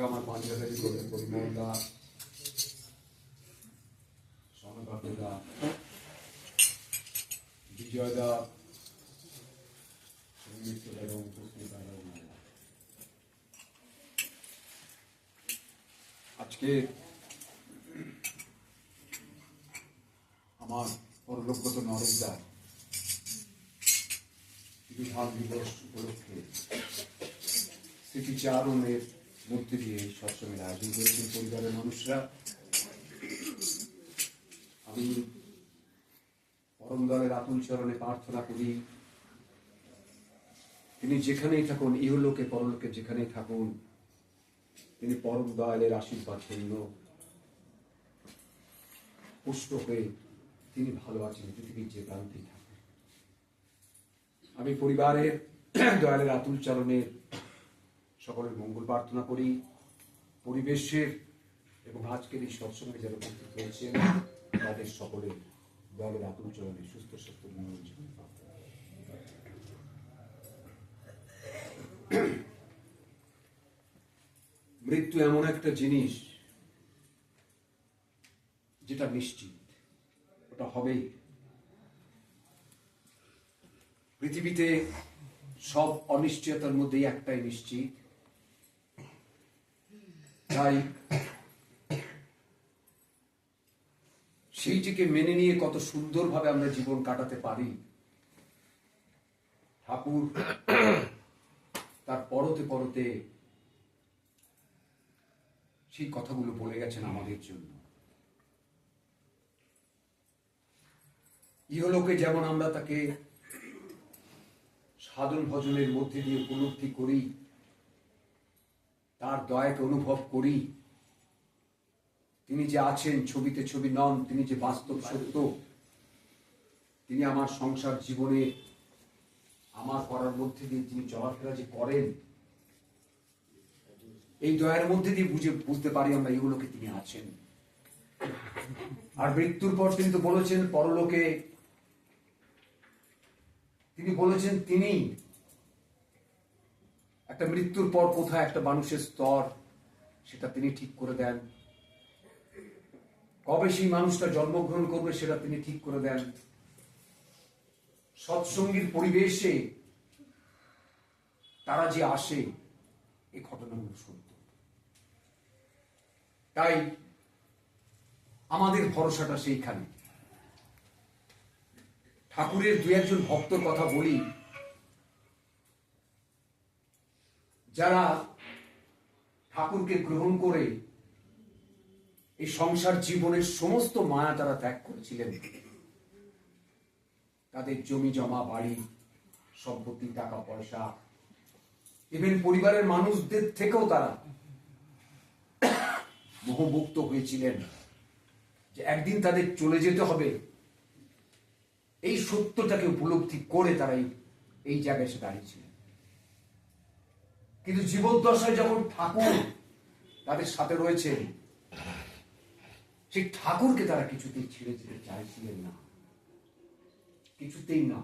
আমার পাঞ্জাবের পরিমলদা, সনকাতদা, বিজয়দা, এবং উপস্থিত আজকে আমার পরলোকগত নরেশদার বিধান দিবস উপলক্ষে স্মৃতিচারণের মধ্যে দিয়ে সৎসঙ্গের আয়োজন করেছেন পরিবারের মানুষরা। আমি পরম দয়ালের আতুল চরণে প্রার্থনা করি, তিনি যেখানেই থাকুন, ইহলোকে পরলোকে যেখানেই থাকুন, তিনি পরম দয়ালের আশীর্বাদ শূন্য পুষ্ট হয়ে তিনি ভালো আছেন পৃথিবীর যে প্রান্তেই থাকেন। আমি পরিবারের দয়ালের আতুল চরণের সকলের মঙ্গল প্রার্থনা করি, পরিবেশের এবং আজকের এই সৎসঙ্গে যারা উপস্থিত হয়েছেন তাদের সকলের দয়ালের আতুল চরণে সুস্থ স্বাস্থ্য মঙ্গল জীবন প্রার্থনা। মৃত্যু এমন একটা জিনিস যেটা নিশ্চিত, ওটা হবেই। পৃথিবীতে সব অনিশ্চয়তার মধ্যেই একটাই নিশ্চিত, তাই সেইটিকে মেনে নিয়ে কত সুন্দরভাবে আমরা জীবন কাটাতে পারি। ঠাকুর তার পরতে পরতে সেই কথাগুলো বলে গেছেন আমাদের জন্য। ইহলোকে যেমন আমরা তাকে সাধন ভজনের মধ্যে দিয়ে উপলব্ধি করি, তার দয়াকে অনুভব করি, তিনি যে আছেন, ছবিতে ছবি নন, তিনি যে বাস্তব সত্য, তিনি আমার সংসার জীবনে আমার করার মধ্যে দিয়ে তিনি চলাফেরা যে করেন, এই দয়ার মধ্যে দিয়ে বুঝতে পারি আমরা এগুলোকে তিনি আছেন। আর মৃত্যুর পর তিনি তো বলেছেন পরলোকে, তিনি বলেছেন তিনি একটা মৃত্যুর পর কোথায় একটা মানুষের স্তর সেটা তিনি ঠিক করে দেন, কবে সেই মানুষটা জন্মগ্রহণ করবে সেটা তিনি ঠিক করে দেন। সৎসঙ্গীর পরিবেশে তারা যে আসে, এই ঘটনাগুলো সত্য। তাই আমাদের ভরসাটা সেইখানে। ঠাকুরের দু একজন ভক্তর কথা বলি, যারা ঠাকুরকে গ্রহণ করে এই সংসার জীবনের সমস্ত মায়া তারা ত্যাগ করেছিলেন। তাদের জমি জমা, বাড়ি, সম্পত্তি, টাকা পয়সা, ইভেন পরিবারের মানুষদের থেকেও তারা মোহমুক্ত হয়েছিলেন যে একদিন তাদের চলে যেতে হবে। এই সত্যটাকে উপলব্ধি করে তারা এই জায়গায় এসে দাঁড়িয়েছিলেন। কিন্তু জীবদ্দশায় যখন ঠাকুর তাদের সাথে রয়েছেন, সেই ঠাকুরকে তারা কিছুতেই ছেড়ে যেতে চাইছিলেন না, কিছুতেই না।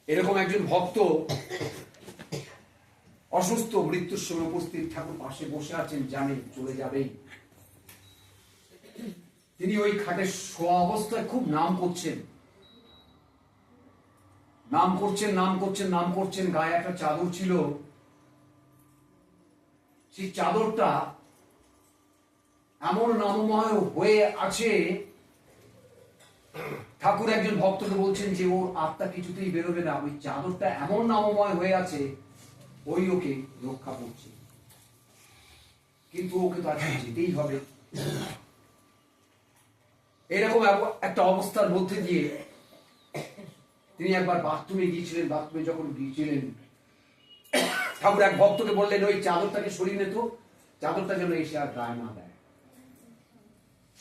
এরকম একজন ভক্ত অসুস্থ, মৃত্যুর সময় উপস্থিত, ঠাকুর পাশে বসে আছেন, জানে চলে যাবেই। তিনি ওই খাটে শোয়া অবস্থায় খুব নাম করছেন, নাম করছেন, নাম করছেন, নাম করছেন। গায়ে একটা চাদর ছিল, সেই চাদরটা এমন নামময় হয়ে আছে, ঠাকুর একজন ভক্তকে বলছেন যে ওর আত্মা কিছুতেই বেরোবে না, ওই চাদরটা এমন নামময় হয়ে আছে, ওই ওকে রক্ষা করছে, কিন্তু ওকে তো আজকে যেতেই হবে। এরকম একটা অবস্থার মধ্যে দিয়ে তিনি একবার বাথরুমে গিয়েছিলেন। বাথরুমে যখন গিয়েছিলেন, ঠাকুর এক ভক্তকে বললেন ওই চাদরটাকে সরিয়ে নিত, চাদরটা যেন এসে আর গায়ে না দেয়।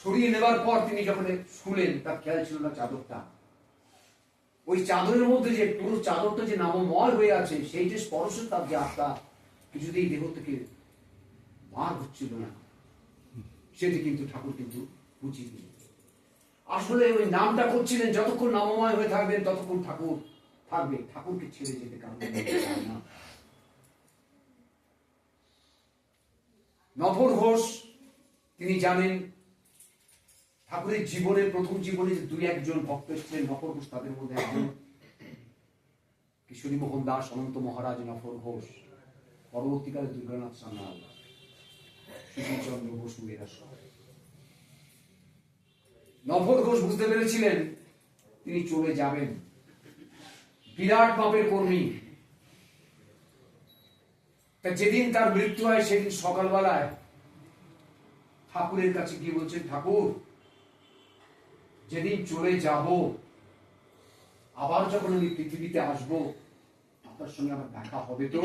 সরিয়ে নেবার পর তিনি যখন শুলেন, তার খেয়াল ছিল না চাদরটা, ওই চাদরের মধ্যে যে পুরো চাদরটা যে নামময় হয়ে আছে, সেই যে স্পর্শ, তার যে আত্মা কিছুতেই দেহ থেকে বার হচ্ছিল না, সেটি কিন্তু ঠাকুর কিন্তু বুঝিয়ে দিলেন। আসলে ওই নামটা করছিলেন, যতক্ষণ নামময় হয়ে থাকবেন ততক্ষণ ঠাকুর থাকবে, ঠাকুরকে ছেড়ে যেতে কারণ না। নফর ঘোষ তিনি জানেন ঠাকুরের জীবনে প্রথম জীবনে যে দুই একজন ভক্ত এসেছিলেন নফর ঘোষ তাদের মধ্যে একজন কিশোরী মোহন দাস, অনন্ত মহারাজ, নফর ঘোষ, পরবর্তীকালে দুর্গানাথ সান্যাল, সুশীলচন্দ্র বসু এরা সব। নফর ঘোষ বুঝতে পেরেছিলেন তিনি চলে যাবেন, বিরাট মাপের কর্মী। তা যেদিন তার মৃত্যু হয় সেদিন সকালবেলায় ঠাকুরের কাছে গিয়ে বলছেন, ঠাকুর যেদিন চলে যাব আবার যখন আমি পৃথিবীতে আসব আপনার সঙ্গে আমার দেখা হবে তো?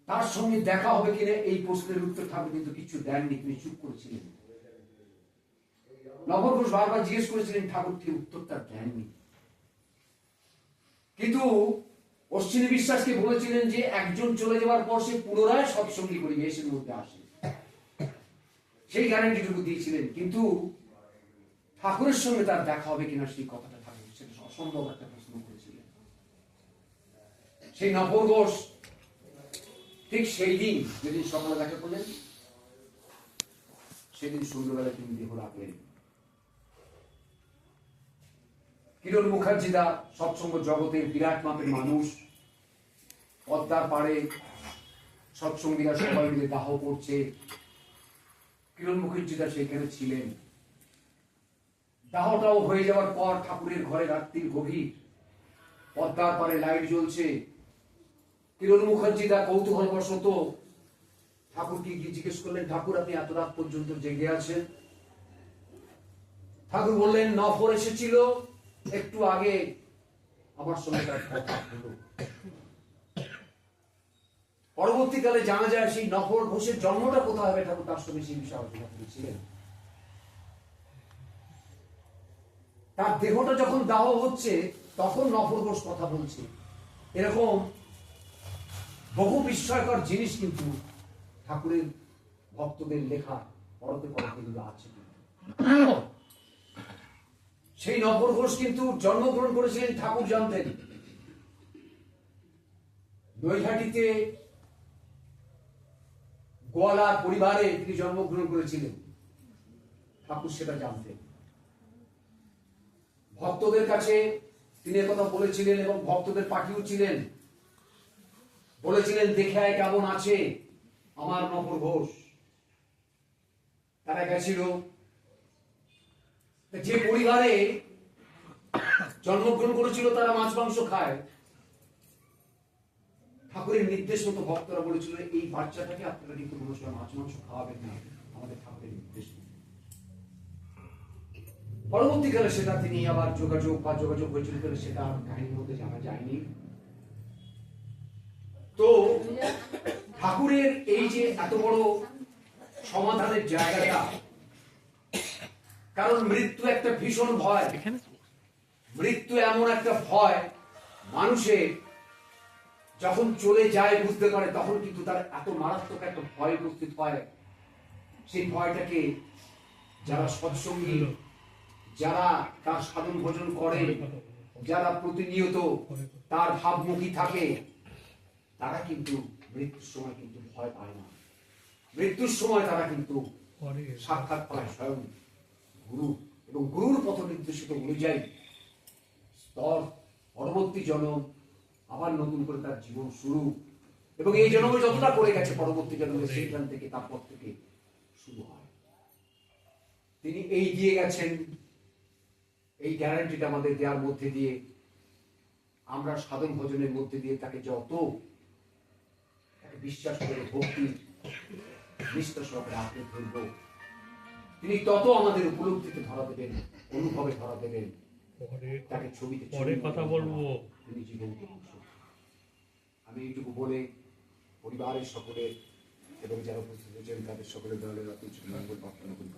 তার সঙ্গে দেখা হবে কিনা এই প্রশ্নের উত্তর ঠাকুর কিন্তু কিছু দেননি, তিনি চুপ করেছিলেন। নফর ঘোষ বারবার জিজ্ঞেস করেছিলেন, ঠাকুর কি উত্তরটা দেননি। কিন্তু অশ্বিনী বিশ্বাসকে বলেছিলেন যে একজন চলে যাওয়ার পর সে পুনরায় সৎসঙ্গী পরিবেশের মধ্যে আসে, সেই গ্যারান্টিটুকু দিয়েছিলেন। কিন্তু ঠাকুরের সঙ্গে তার দেখা হবে কিনা সেই কথাটা ঠাকুর সেটা অসম্ভব একটা প্রশ্ন করেছিলেন। সেই নফর ঘোষ ঠিক সেই দিন যেদিন সকালে দেখা করলেন সেদিন সন্ধ্যেবেলা তিনি দেহ রাখলেন। কিরণ মুখার্জিদা সৎসঙ্গ জগতের বিরাট মাপের মানুষ, পদ্মার পাড়ে সৎসঙ্গীরা সবাই মিলে দাহ করছে, কিরণ মুখার্জিদা সেখানে ছিলেন। দাহটাও হয়ে যাওয়ার পর ঠাকুরের ঘরে রাত্রির গভীর, পদ্মার পাড়ে লাইট জ্বলছে। কিরণ মুখার্জিদা কৌতূহলবশত ঠাকুরকে গিয়ে জিজ্ঞেস করলেন, ঠাকুর আপনি এত রাত পর্যন্ত জেগে আছেন? ঠাকুর বললেন, নফর এসেছিল একটু আগে, আমার সঙ্গে তার কথা হলো। পরবর্তীকালে জানা যায় সেই নফর ঘোষের জন্মটা কোথায় হবে ঠাকুর তার সঙ্গে সেই বিষয়ে আলোচনা করেছিলেন। তার দেহটা যখন দাহ হচ্ছে তখন নফর ঘোষ কথা বলছে। এরকম বহু বিস্ময়কর জিনিস কিন্তু ঠাকুরের ভক্তদের লেখা পরতে পরতে আছে। সেই নফর ঘোষ কিন্তু জন্মগ্রহণ করেছিলেন ঠাকুর জানতেন নৈহাটিতে গোয়ালা পরিবারে তিনি জন্মগ্রহণ করেছিলেন, ঠাকুর সেটা জানতেন। ভক্তদের কাছে তিনি কথা বলেছিলেন এবং ভক্তদের পাঠিয়েছিলেন, বলেছিলেন দেখে আয় কেমন আছে আমার নফর ঘোষ। তারা গেছিল। যে পরিবারে জন্মগ্রহণ করেছিল তারা মাছ মাংস খায়, ঠাকুরের নির্দেশ মতো ভক্তরা বলেছিল এই বাচ্চাটাকে আপনারা কিন্তু কোনো সময় মাছ মাংস খাওয়াবেন না, আমাদের ঠাকুরের নির্দেশ। পরবর্তীকালে সেটা তিনি আবার যোগাযোগ হয়েছিল সেটা কাহিনীর মধ্যে জানা যায়নি। তো ঠাকুরের এই যে এত বড় সমাধানের জায়গাটা, কারণ মৃত্যু একটা ভীষণ ভয়, মৃত্যু এমন একটা ভয় মানুষের যখন চলে যায় বুঝতে পারে তখন কিন্তু তার এত মারাত্মক একটা ভয় উপস্থিত হয়। সেই ভয়টাকে যারা সৎসঙ্গী, যারা তার সাধন ভোজন করে, যারা প্রতিনিয়ত তার ভাবমুখী থাকে, তারা কিন্তু মৃত্যুর সময় কিন্তু ভয় পায় না। মৃত্যুর সময় তারা কিন্তু সাক্ষাৎ পায় স্বয়ং গুরু, এবং গুরুর পথ নির্দেশিত অনুযায়ী স্তর পরবর্তী জন্ম আবার নতুন করে তার জীবন শুরু, এবং এই জন্মে যতটা করে গেছে পরবর্তী জন্মে সেইখান থেকে তারপর থেকে শুরু হয়। তিনি এই দিয়ে গেছেন, এই গ্যারান্টিটা আমাদের দেওয়ার মধ্যে দিয়ে আমরা সাধন ভজনের মধ্যে দিয়ে তাকে যত বিশ্বাস করে ভক্তি নিষ্ঠা সহকারে আঁকড়ে ধরব, তিনি তত আমাদের উপলব্ধিতে ধরা দেবেন, অনুভবে ধরা দেবেন, তাকে ছবিতে পরে কথা বলবো তিনি জীবন্ত। আমি এইটুকু বলে পরিবারের সকলের এবং যারা উপস্থিত হয়েছেন তাদের সকলের দলের মঙ্গল প্রার্থনা করি।